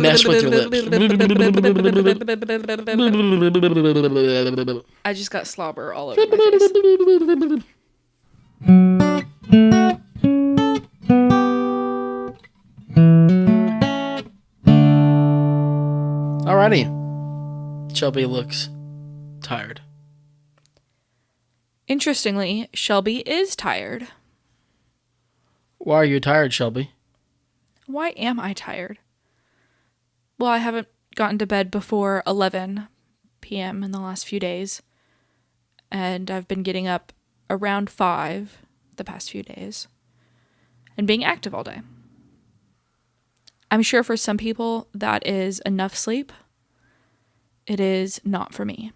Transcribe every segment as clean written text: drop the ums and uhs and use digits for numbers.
mess with your lips. I just got slobber all over my face. Alrighty. Shelby looks tired. Interestingly, Shelby is tired. Why are you tired, Shelby? Why am I tired? Well, I haven't gotten to bed before 11 p.m. in the last few days. And I've been getting up around 5 the past few days. And being active all day. I'm sure for some people that is enough sleep. It is not for me.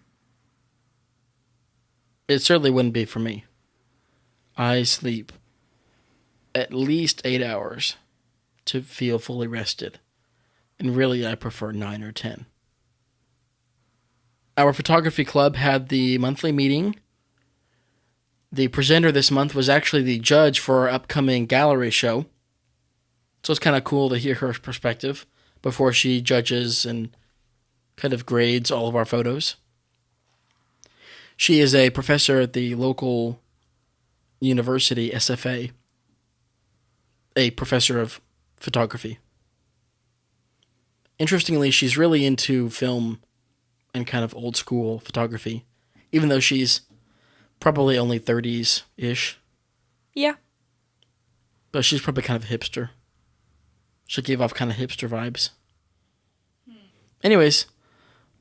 It certainly wouldn't be for me. I sleep at least 8 hours to feel fully rested. And really, I prefer 9 or 10. Our photography club had the monthly meeting. The presenter this month was actually the judge for our upcoming gallery show. So it's kind of cool to hear her perspective before she judges and kind of grades all of our photos. She is a professor at the local university, SFA, a professor of photography. Interestingly, she's really into film and kind of old school photography, even though she's probably only 30s-ish. Yeah. But she's probably kind of a hipster. She gave off kind of hipster vibes. Anyways,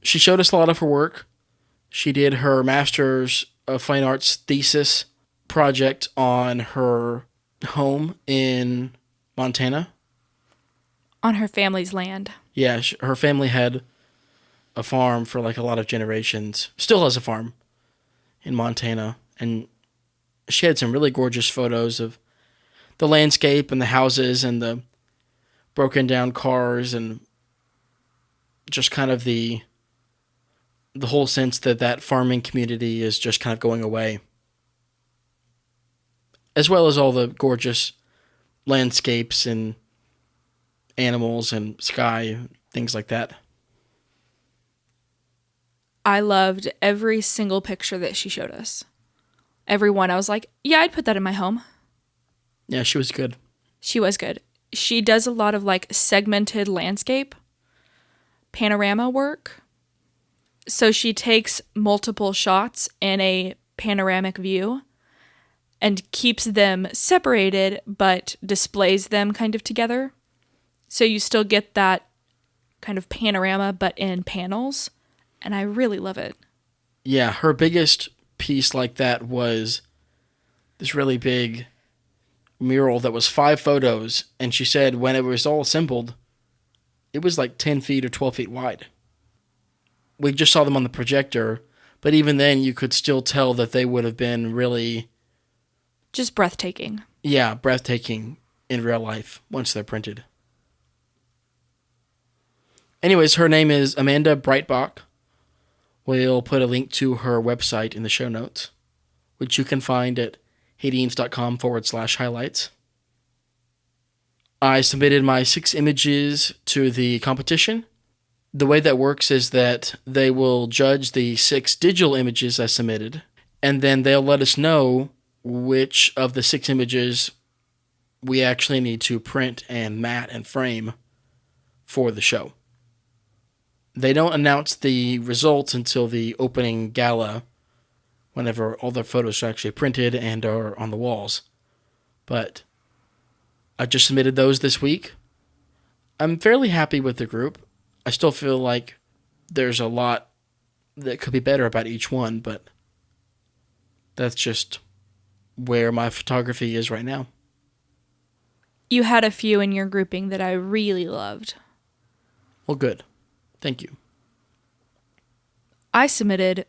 she showed us a lot of her work. She did her Master's of Fine Arts thesis project on her home in Montana. On her family's land. Yeah, her family had a farm for like a lot of generations. Still has a farm in Montana. And she had some really gorgeous photos of the landscape and the houses and the broken down cars and just kind of the whole sense that farming community is just kind of going away. As well as all the gorgeous landscapes and animals and sky, things like that. I loved every single picture that she showed us. Every one. I was like, yeah, I'd put that in my home. Yeah, she was good. She was good. She does a lot of like segmented landscape, panorama work. So she takes multiple shots in a panoramic view and keeps them separated, but displays them kind of together. So you still get that kind of panorama, but in panels. And I really love it. Yeah, her biggest piece like that was this really big mural that was 5 photos. And she said when it was all assembled, it was like 10 feet or 12 feet wide. We just saw them on the projector, but even then you could still tell that they would have been really... just breathtaking. Yeah, breathtaking in real life once they're printed. Anyways, her name is Amanda Breitbach. We'll put a link to her website in the show notes, which you can find at Hastings.com/highlights. I submitted my 6 images to the competition. The way that works is that they will judge the 6 digital images I submitted, and then they'll let us know which of the 6 images we actually need to print and mat and frame for the show. They don't announce the results until the opening gala, whenever all the photos are actually printed and are on the walls. But I just submitted those this week. I'm fairly happy with the group. I still feel like there's a lot that could be better about each one, but that's just where my photography is right now. You had a few in your grouping that I really loved. Well, good. Thank you. I submitted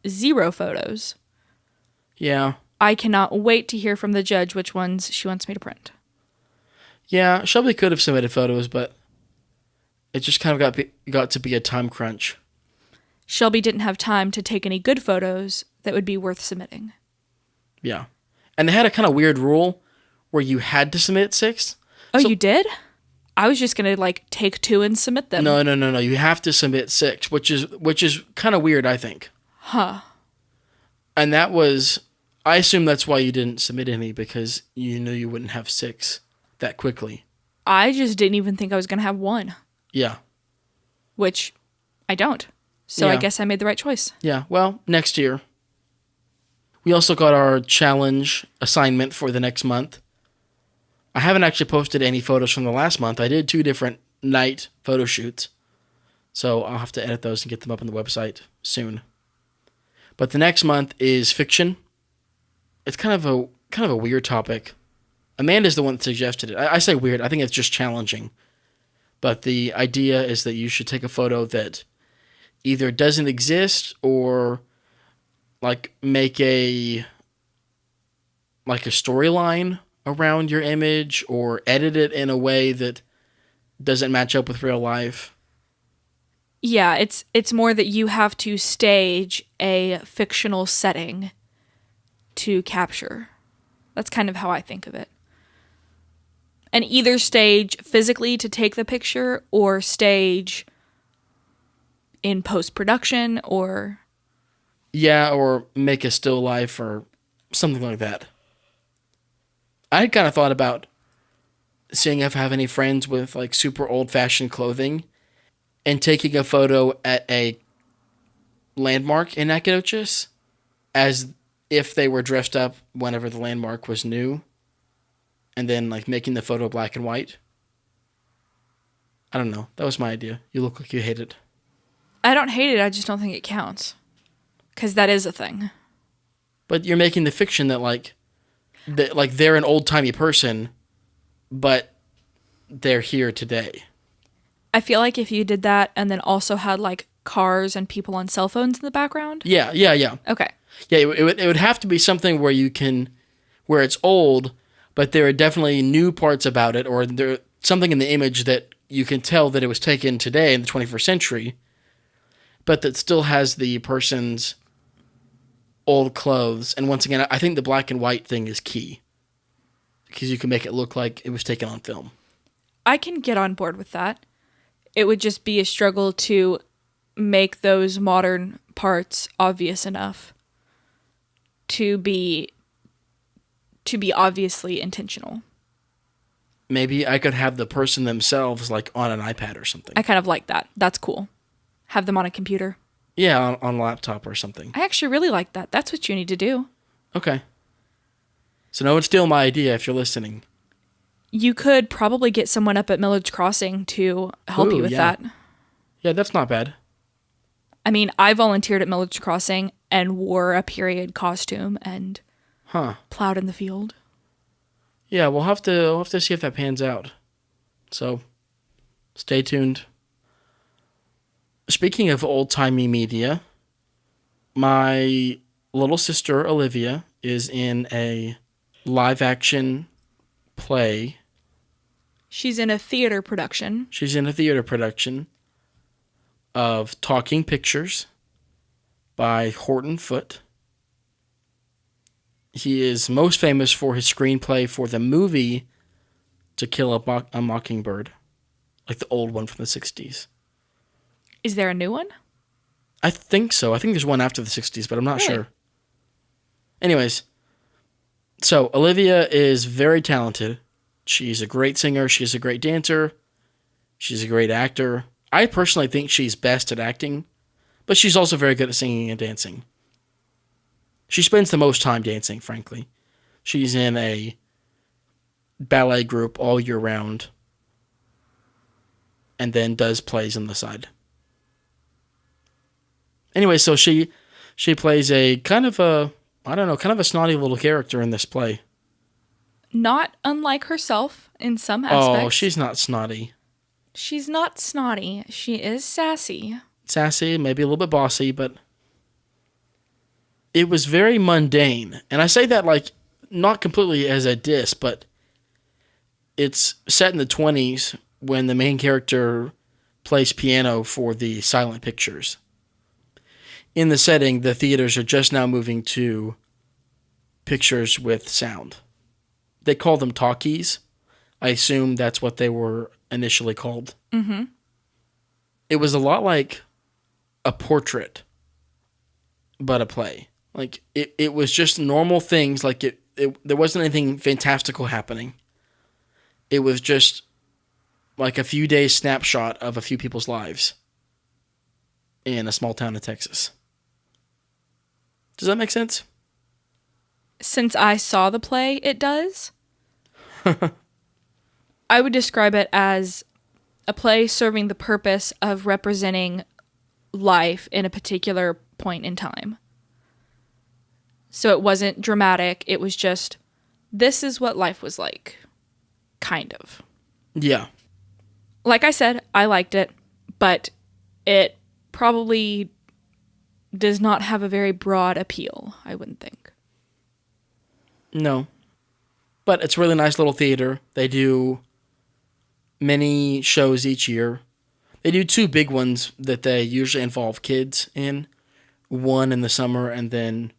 0 photos. Yeah. I cannot wait to hear from the judge which ones she wants me to print. Yeah, Shelby could have submitted photos, but it just kind of got to be a time crunch. Shelby didn't have time to take any good photos that would be worth submitting. Yeah. And they had a kind of weird rule where you had to submit 6. Oh, So you did? I was just going to like take 2 and submit them. No. You have to submit 6, which is kind of weird, I think. Huh. And that was, I assume that's why you didn't submit any, because you knew you wouldn't have 6 that quickly. I just didn't even think I was going to have 1. Yeah. Which I don't. So I guess I made the right choice. Yeah. Well, next year. We also got our challenge assignment for the next month. I haven't actually posted any photos from the last month. I did 2 different night photo shoots. So I'll have to edit those and get them up on the website soon. But the next month is fiction. It's kind of a weird topic. Amanda's the one that suggested it. I say weird. I think it's just challenging. But the idea is that you should take a photo that either doesn't exist or like make a storyline around your image, or edit it in a way that doesn't match up with real life. Yeah, it's more that you have to stage a fictional setting to capture. That's kind of how I think of it. And either stage physically to take the picture, or stage in post-production, or... Yeah, or make a still life or something like that. I had kind of thought about seeing if I have any friends with like super old-fashioned clothing and taking a photo at a landmark in Nacogdoches as if they were dressed up whenever the landmark was new, and then like making the photo black and white. I don't know. That was my idea. You look like you hate it. I don't hate it. I just don't think it counts. Because that is a thing. But you're making the fiction that they're an old-timey person, but they're here today. I feel like if you did that and then also had like cars and people on cell phones in the background. Yeah. Okay. Yeah, it would have to be something where it's old, but there are definitely new parts about it, or there something in the image that you can tell that it was taken today in the 21st century, but that still has the person's old clothes. And once again, I think the black and white thing is key, because you can make it look like it was taken on film. I can get on board with that. It would just be a struggle to make those modern parts obvious enough to be obviously intentional. Maybe I could have the person themselves like on an iPad or something. I kind of like that. That's cool. Have them on a computer. Yeah, on a laptop or something. I actually really like that. That's what you need to do. Okay. So no one steal my idea if you're listening. You could probably get someone up at Millard's Crossing to help you with that. Yeah, that's not bad. I mean, I volunteered at Millard's Crossing and wore a period costume and plowed in the field. Yeah, we'll have to see if that pans out. So, stay tuned. Speaking of old-timey media, my little sister, Olivia, is in a live-action play. She's in a theater production. She's in a theater production of Talking Pictures by Horton Foote. He is most famous for his screenplay for the movie To Kill a Mockingbird, like the old one from the 60s. Is there a new one? I think so. I think there's one after the 60s, but I'm not sure. Anyways, so Olivia is very talented. She's a great singer. She's a great dancer. She's a great actor. I personally think she's best at acting, but she's also very good at singing and dancing. She spends the most time dancing, frankly. She's in a ballet group all year round, and then does plays on the side. Anyway, so she plays a kind of a snotty little character in this play. Not unlike herself in some aspects. Oh, she's not snotty. She's not snotty. She is sassy. Sassy, maybe a little bit bossy, but it was very mundane. And I say that like not completely as a diss, but it's set in the 1920s when the main character plays piano for the silent pictures. In the setting, the theaters are just now moving to pictures with sound. They call them Talkies. I assume that's what they were initially called. Mm-hmm. It was a lot like a portrait, but a play. Like, it was just normal things. Like, there wasn't anything fantastical happening. It was just like a few days snapshot of a few people's lives in a small town in Texas. Does that make sense? Since I saw the play, it does. I would describe it as a play serving the purpose of representing life in a particular point in time. So it wasn't dramatic. It was just, this is what life was like. Kind of. Yeah. Like I said, I liked it, but it probably does not have a very broad appeal, I wouldn't think. No. But it's a really nice little theater. They do many shows each year. They do 2 big ones that they usually involve kids in. One in the summer and then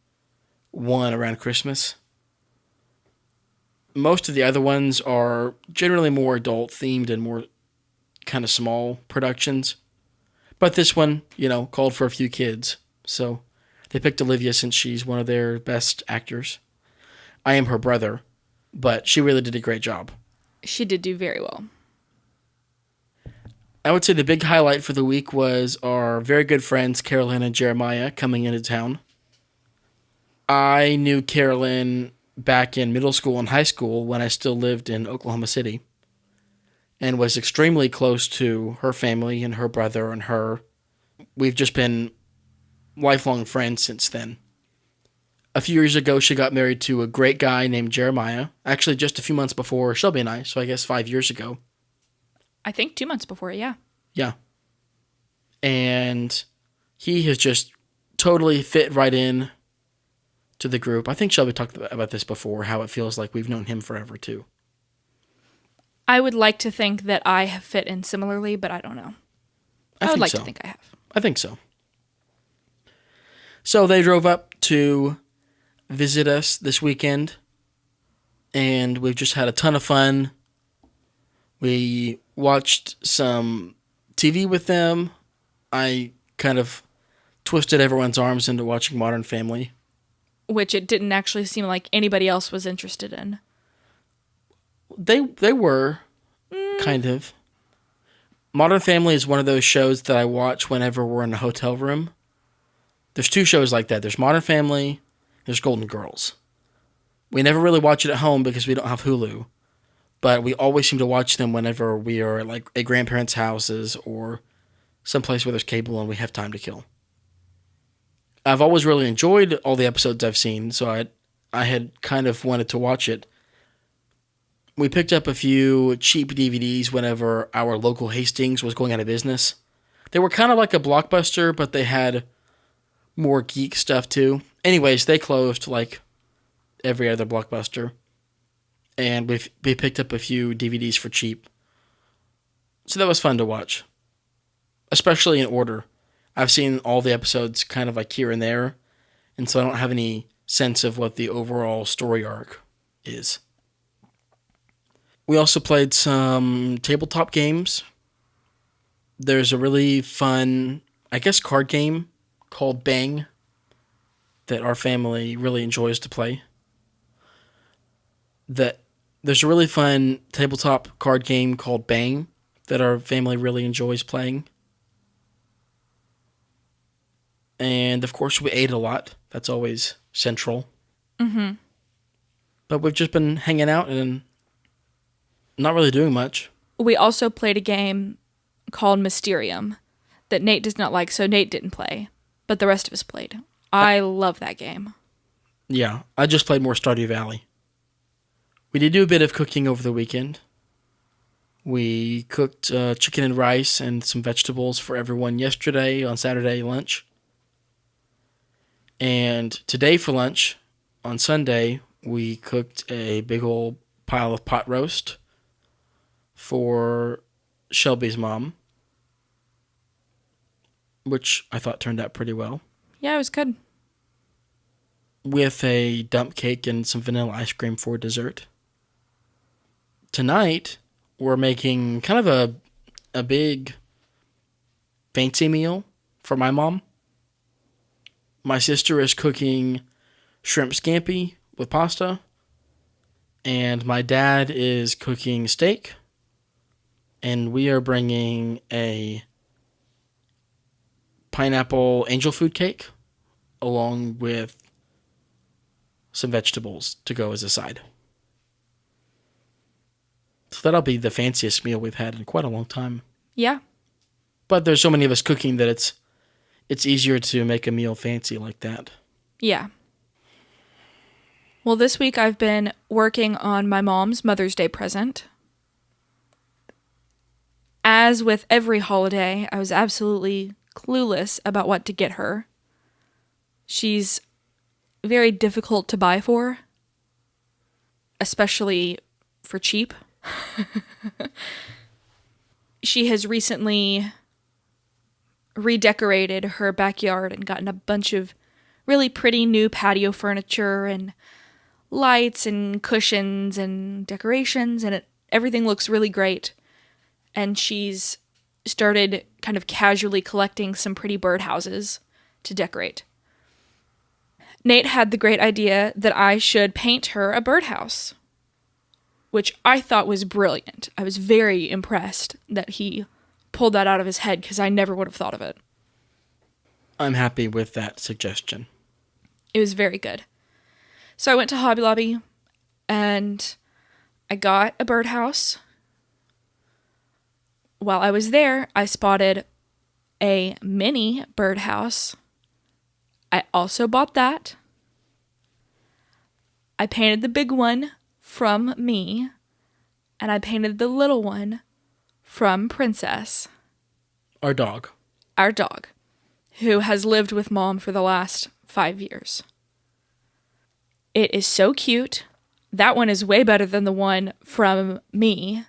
one around Christmas. Most of the other ones are generally more adult themed and more kind of small productions. But this one, called for a few kids. So they picked Olivia since she's one of their best actors. I am her brother, but she really did a great job. She did do very well. I would say the big highlight for the week was our very good friends, Carolyn and Jeremiah, coming into town. I knew Carolyn back in middle school and high school when I still lived in Oklahoma City and was extremely close to her family and her brother and her. We've just been lifelong friends since then. A few years ago, she got married to a great guy named Jeremiah, actually just a few months before Shelby and I, so I guess 5 years ago. I think 2 months before, yeah. Yeah. And he has just totally fit right in to the group. I think Shelby talked about this before, how it feels like we've known him forever, too. I would like to think that I have fit in similarly, but I don't know. I would like to think I have. I think so. So they drove up to visit us this weekend, and we've just had a ton of fun. We watched some TV with them. I kind of twisted everyone's arms into watching Modern Family. Which it didn't actually seem like anybody else was interested in. They were, kind of. Modern Family is one of those shows that I watch whenever we're in a hotel room. There's 2 shows like that. There's Modern Family, there's Golden Girls. We never really watch it at home because we don't have Hulu. But we always seem to watch them whenever we are at grandparents' houses or someplace where there's cable and we have time to kill. I've always really enjoyed all the episodes I've seen, so I had kind of wanted to watch it. We picked up a few cheap DVDs whenever our local Hastings was going out of business. They were kind of like a Blockbuster, but they had more geek stuff too. Anyways, they closed like every other Blockbuster. And we picked up a few DVDs for cheap. So that was fun to watch. Especially in order. I've seen all the episodes kind of like here and there. And so I don't have any sense of what the overall story arc is. We also played some tabletop games. There's a really fun, I guess, card game called Bang that our family really enjoys to play. There's a really fun tabletop card game called Bang that our family really enjoys playing. And, of course, we ate a lot. That's always central. Mm-hmm. But we've just been hanging out and not really doing much. We also played a game called Mysterium that Nate does not like, so Nate didn't play. But the rest of us played. I love that game. Yeah, I just played more Stardew Valley. We did do a bit of cooking over the weekend. We cooked chicken and rice and some vegetables for everyone yesterday on Saturday lunch. And today for lunch, on Sunday, we cooked a big old pile of pot roast for Shelby's mom, which I thought turned out pretty well. Yeah, it was good. With a dump cake and some vanilla ice cream for dessert. Tonight, we're making kind of a big fancy meal for my mom. My sister is cooking shrimp scampi with pasta. And my dad is cooking steak. And we are bringing a pineapple angel food cake along with some vegetables to go as a side. So that'll be the fanciest meal we've had in quite a long time. Yeah. But there's so many of us cooking that it's easier to make a meal fancy like that. Yeah. Well, this week I've been working on my mom's Mother's Day present. As with every holiday, I was absolutely clueless about what to get her. She's very difficult to buy for, especially for cheap. She has recently redecorated her backyard and gotten a bunch of really pretty new patio furniture and lights and cushions and decorations, and everything looks really great. And she's started kind of casually collecting some pretty birdhouses to decorate. Nate had the great idea that I should paint her a birdhouse, which I thought was brilliant. I was very impressed that he pulled that out of his head because I never would have thought of it. I'm happy with that suggestion. It was very good. So I went to Hobby Lobby and I got a birdhouse. While I was there, I spotted a mini birdhouse. I also bought that. I painted the big one from me, and I painted the little one from Princess. Our dog. Our dog, who has lived with Mom for the last 5 years. It is so cute. That one is way better than the one from me.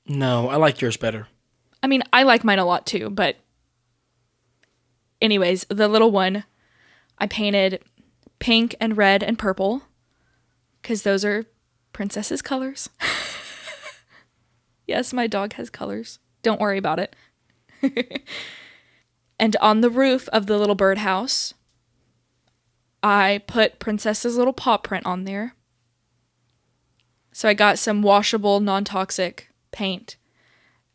No, I like yours better. I mean, I like mine a lot too, but anyways, the little one, I painted pink and red and purple because those are Princess's colors. Yes, my dog has colors. Don't worry about it. And on the roof of the little birdhouse, I put Princess's little paw print on there. So I got some washable, non-toxic paint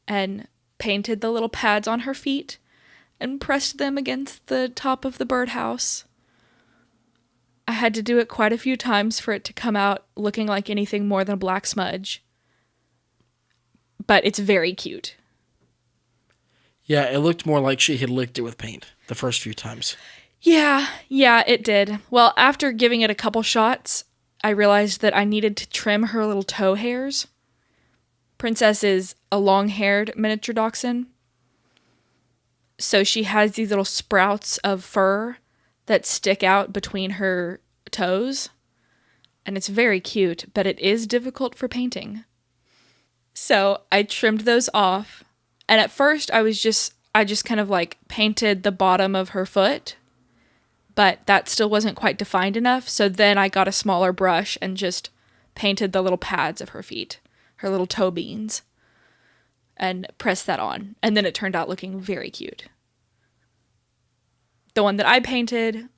and painted the little pads on her feet and pressed them against the top of the birdhouse. I had to do it quite a few times for it to come out looking like anything more than a black smudge. But it's very cute. Yeah, it looked more like she had licked it with paint the first few times. Yeah, it did. Well, after giving it a couple shots, I realized that I needed to trim her little toe hairs. Princess is a long-haired miniature dachshund. So she has these little sprouts of fur that stick out between her toes. And it's very cute, but it is difficult for painting. So I trimmed those off. And at first I just kind of like painted the bottom of her foot. But that still wasn't quite defined enough. So then I got a smaller brush and just painted the little pads of her feet, her little Toebeans, and pressed that on. And then it turned out looking very cute. The one that I painted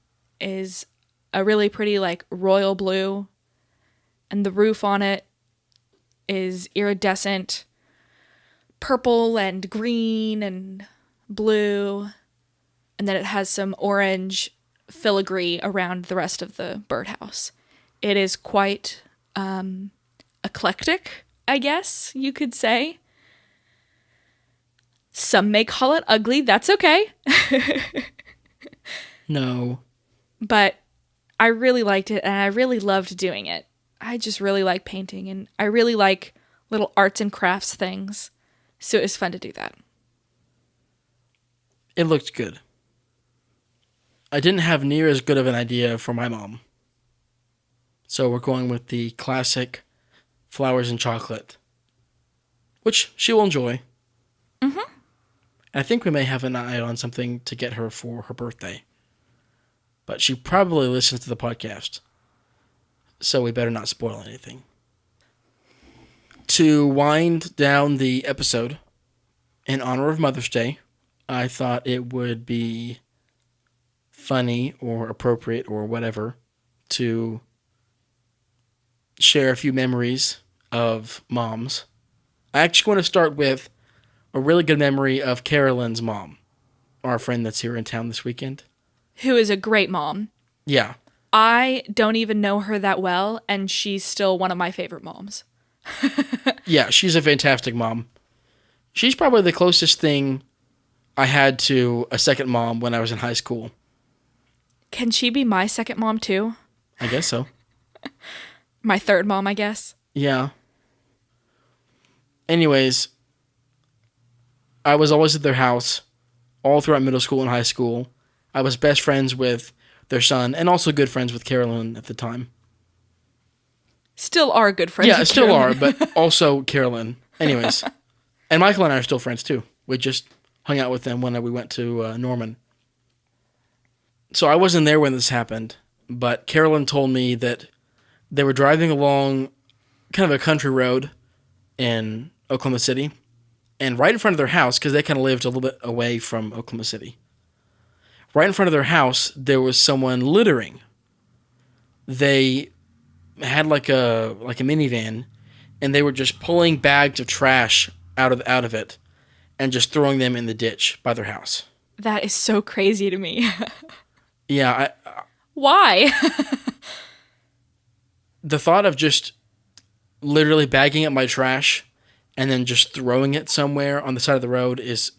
is a really pretty like royal blue. And the roof on it is iridescent purple and green and blue. And then it has some orange filigree around the rest of the birdhouse. It is quite eclectic, I guess you could say. Some may call it ugly. That's okay. No. But I really liked it, and I really loved doing it. I just really like painting, and I really like little arts and crafts things. So it was fun to do that. It looked good. I didn't have near as good of an idea for my mom. So we're going with the classic flowers and chocolate, which she will enjoy. Mm-hmm. I think we may have an eye on something to get her for her birthday. But she probably listens to the podcast, so we better not spoil anything. To wind down the episode in honor of Mother's Day, I thought it would be funny or appropriate or whatever to share a few memories of moms. I actually want to start with a really good memory of Carolyn's mom, our friend that's here in town this weekend. Who is a great mom. Yeah. I don't even know her that well, and she's still one of my favorite moms. Yeah, she's a fantastic mom. She's probably the closest thing I had to a second mom when I was in high school. Can she be my second mom too? I guess so. My third mom, I guess. Yeah. Anyways, I was always at their house all throughout middle school and high school. I was best friends with their son and also good friends with Carolyn at the time. Still are good friends. Yeah, with still Carolyn. are, but also Carolyn. Anyways. And Michael and I are still friends too. We just hung out with them when we went to Norman. So I wasn't there when this happened, but Carolyn told me that they were driving along kind of a country road in Oklahoma City, and right in front of their house, because they kind of lived a little bit away from Oklahoma City, right in front of their house, there was someone littering. They had like a minivan, and they were just pulling bags of trash out of it and just throwing them in the ditch by their house. That is so crazy to me. Yeah. Why? The thought of just literally bagging up my trash and then just throwing it somewhere on the side of the road is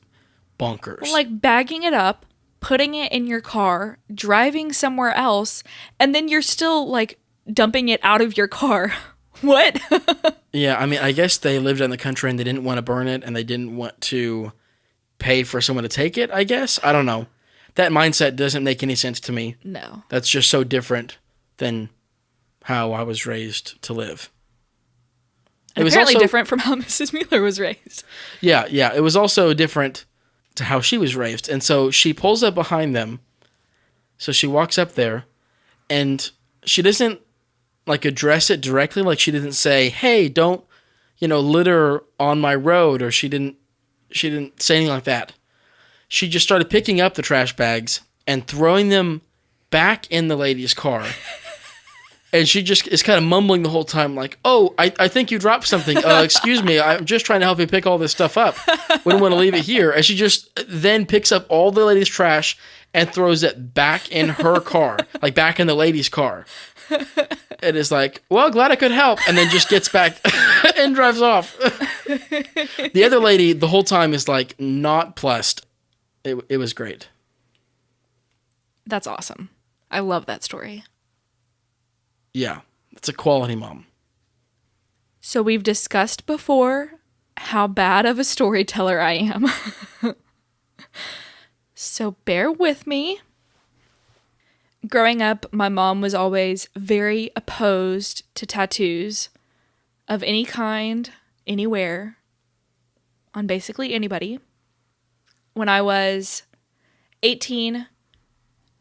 bonkers. Like bagging it up, putting it in your car, driving somewhere else, and then you're still like dumping it out of your car. What? Yeah, I mean, I guess they lived in the country and they didn't want to burn it and they didn't want to pay for someone to take it, I guess. I don't know. That mindset doesn't make any sense to me. No. That's just so different than how I was raised to live. It was apparently also different from how Mrs. Mueller was raised. Yeah. It was also different to how she was raised. And so she pulls up behind them. So she walks up there and she doesn't like address it directly. Like she didn't say, hey, don't, litter on my road. Or she didn't say anything like that. She just started picking up the trash bags and throwing them back in the lady's car. And she just is kind of mumbling the whole time like, oh, I think you dropped something. Excuse me, I'm just trying to help you pick all this stuff up. We don't want to leave it here. And she just then picks up all the lady's trash and throws it back in her car, like back in the lady's car. It is like, well, glad I could help. And then just gets back and drives off. The other lady the whole time is like not plussed. It was great. That's awesome. I love that story. Yeah, it's a quality mom. So we've discussed before how bad of a storyteller I am. So bear with me. Growing up, my mom was always very opposed to tattoos of any kind, anywhere, on basically anybody. When I was 18,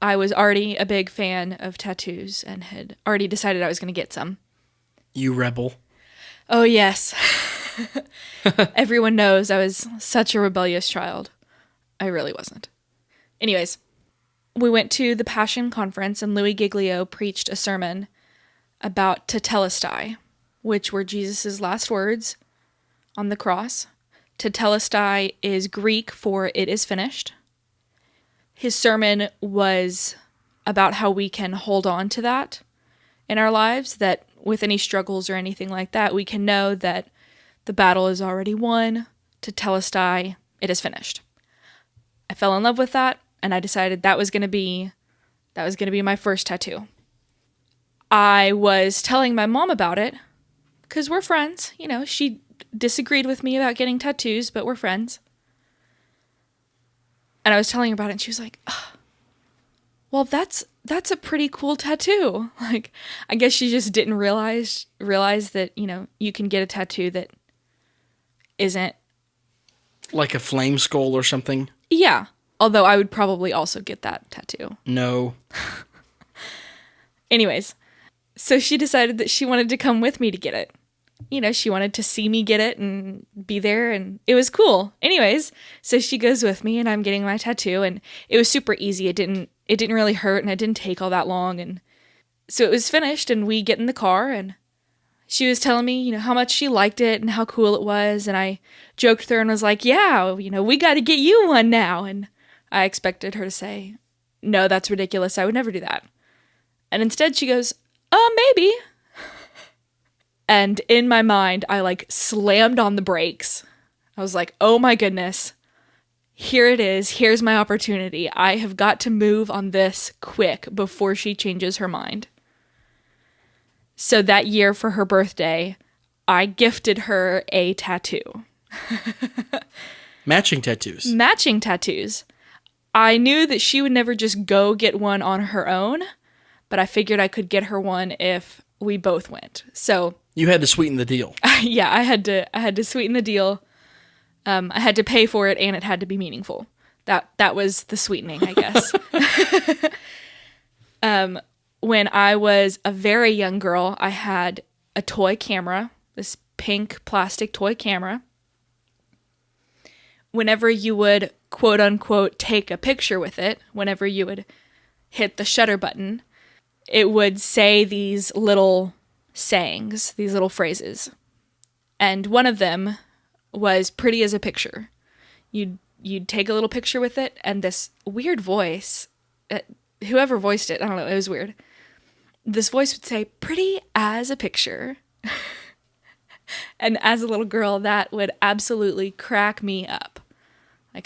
I was already a big fan of tattoos and had already decided I was going to get some. You rebel. Oh, yes. Everyone knows I was such a rebellious child. I really wasn't. Anyways, we went to the Passion Conference and Louis Giglio preached a sermon about Tetelestai, which were Jesus' last words on the cross. Tetelestai is Greek for "it is finished." His sermon was about how we can hold on to that in our lives, that with any struggles or anything like that, we can know that the battle is already won. Tetelestai, it is finished. I fell in love with that, and I decided that was going to be my first tattoo. I was telling my mom about it because we're friends. She disagreed with me about getting tattoos, but we're friends. And I was telling her about it, and she was like, oh, well, that's a pretty cool tattoo. Like, I guess she just didn't realize that, you can get a tattoo that isn't like a flame skull or something. Yeah. Although I would probably also get that tattoo. No. Anyways, so she decided that she wanted to come with me to get it. she wanted to see me get it and be there, and it was cool. Anyways, so she goes with me and I'm getting my tattoo, and it was super easy. It didn't really hurt, and it didn't take all that long. And so it was finished, and we get in the car, and she was telling me, how much she liked it and how cool it was. And I joked with her and was like, yeah, we got to get you one now. And I expected her to say, no, that's ridiculous. I would never do that. And instead she goes, maybe. And in my mind, I slammed on the brakes. I was like, oh my goodness, here it is. Here's my opportunity. I have got to move on this quick before she changes her mind. So that year for her birthday, I gifted her a tattoo. Matching tattoos. Matching tattoos. I knew that she would never just go get one on her own, but I figured I could get her one if we both went. So you had to sweeten the deal. Yeah, I had to sweeten the deal. I had to pay for it, and it had to be meaningful. That was the sweetening, I guess. When I was a very young girl, I had a toy camera, this pink plastic toy camera. Whenever you would, quote unquote, take a picture with it, whenever you would hit the shutter button, it would say these little sayings, these little phrases. And one of them was pretty as a picture. You'd take a little picture with it, and this weird voice, whoever voiced it, I don't know, it was weird. This voice would say, pretty as a picture. And as a little girl, that would absolutely crack me up.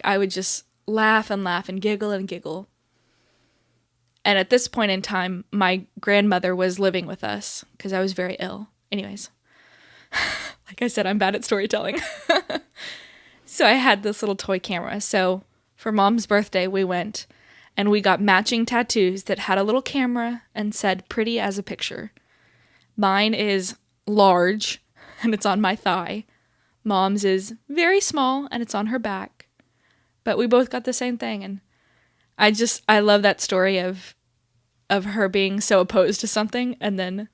I would just laugh and laugh and giggle and giggle. And at this point in time, my grandmother was living with us because I was very ill. Anyways, like I said, I'm bad at storytelling. So I had this little toy camera. So for Mom's birthday, we went and we got matching tattoos that had a little camera and said pretty as a picture. Mine is large and it's on my thigh. Mom's is very small and it's on her back. But we both got the same thing, and I love that story of her being so opposed to something, and then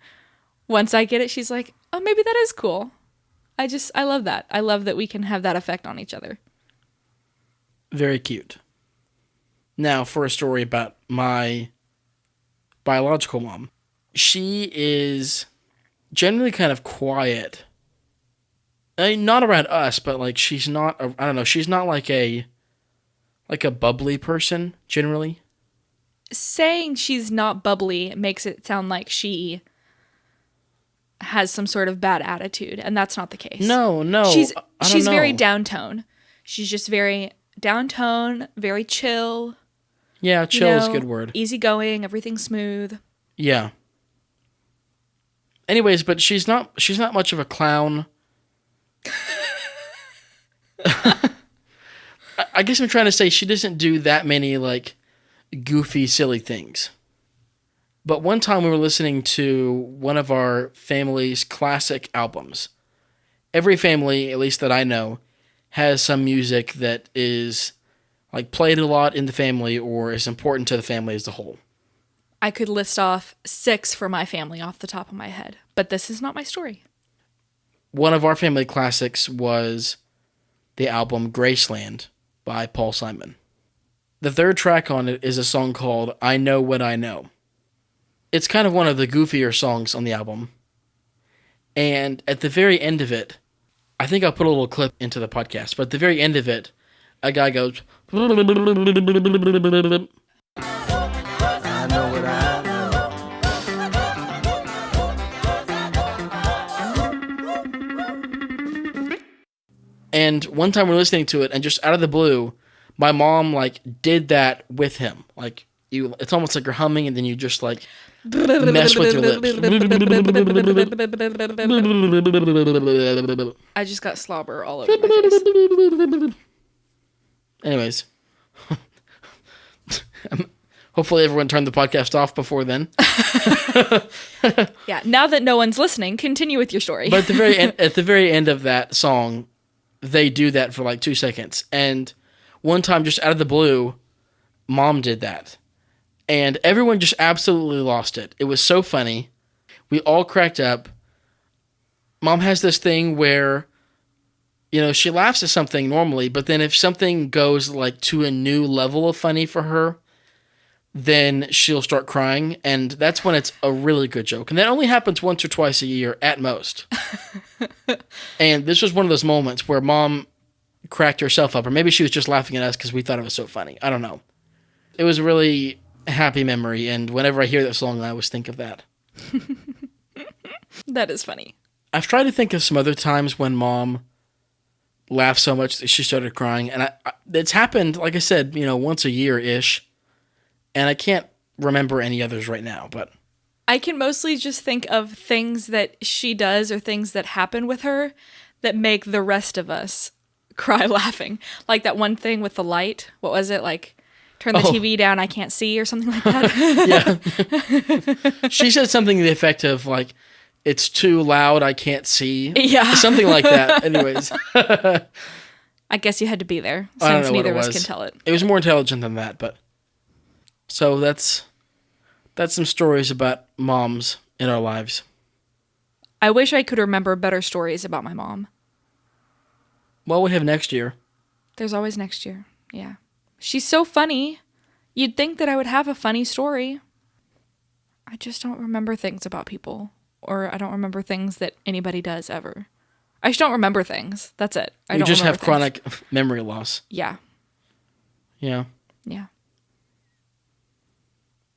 once I get it, she's like, oh, maybe that is cool. I love that. I love that we can have that effect on each other. Very cute. Now, for a story about my biological mom. She is generally kind of quiet. Not around us, but she's not, I don't know, she's not like a bubbly person, generally. Saying she's not bubbly makes it sound like she has some sort of bad attitude, and that's not the case. No. She's don't know. very downtone. She's just very downtone, very chill. Yeah, chill is a good word. Easygoing, everything smooth. Yeah. Anyways, but she's not much of a clown. I guess I'm trying to say she doesn't do that many goofy, silly things. But one time we were listening to one of our family's classic albums. Every family, at least that I know, has some music that is played a lot in the family or is important to the family as a whole. I could list off 6 for my family off the top of my head, but this is not my story. One of our family classics was the album Graceland by Paul Simon. The third track on it is a song called I Know What I Know. It's kind of one of the goofier songs on the album. And at the very end of it, I think I'll put a little clip into the podcast, but at the very end of it, a guy goes... I know what I know. And one time we're listening to it, and just out of the blue, my mom did that with him. It's almost like you're humming, and then you just mess with your lips. I just got slobber all over my face. Anyways. Hopefully everyone turned the podcast off before then. Yeah, now that no one's listening, continue with your story. But at the very end of that song, they do that for 2 seconds. And one time, just out of the blue, Mom did that. And everyone just absolutely lost it. It was so funny. We all cracked up. Mom has this thing where, she laughs at something normally, but then if something goes like to a new level of funny for her, then she'll start crying, and that's when it's a really good joke. And that only happens once or twice a year at most. And this was one of those moments where Mom cracked herself up, or maybe she was just laughing at us because we thought it was so funny. I don't know. It was a really happy memory, and whenever I hear that song, I always think of that. That is funny. I've tried to think of some other times when Mom laughed so much that she started crying, and it's happened, like I said, once a year-ish, and I can't remember any others right now, but... I can mostly just think of things that she does or things that happen with her that make the rest of us cry laughing. Like that one thing with the light. What was it? Like, turn the TV down, I can't see, or something like that. Yeah. She said something to the effect of, like, it's too loud, I can't see. Yeah. Something like that. Anyways. I guess you had to be there, I don't since know what neither it of us was. can tell it. It was more intelligent than that, but... So that's some stories about moms in our lives. I wish I could remember better stories about my mom. Well, we have next year. There's always next year. Yeah. She's so funny. You'd think that I would have a funny story. I just don't remember things about people. Or I don't remember things that anybody does ever. I just don't remember things. That's it. I You don't just have remember things. chronic memory loss. Yeah. Yeah. Yeah.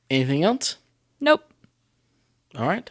Anything else? Nope. All right.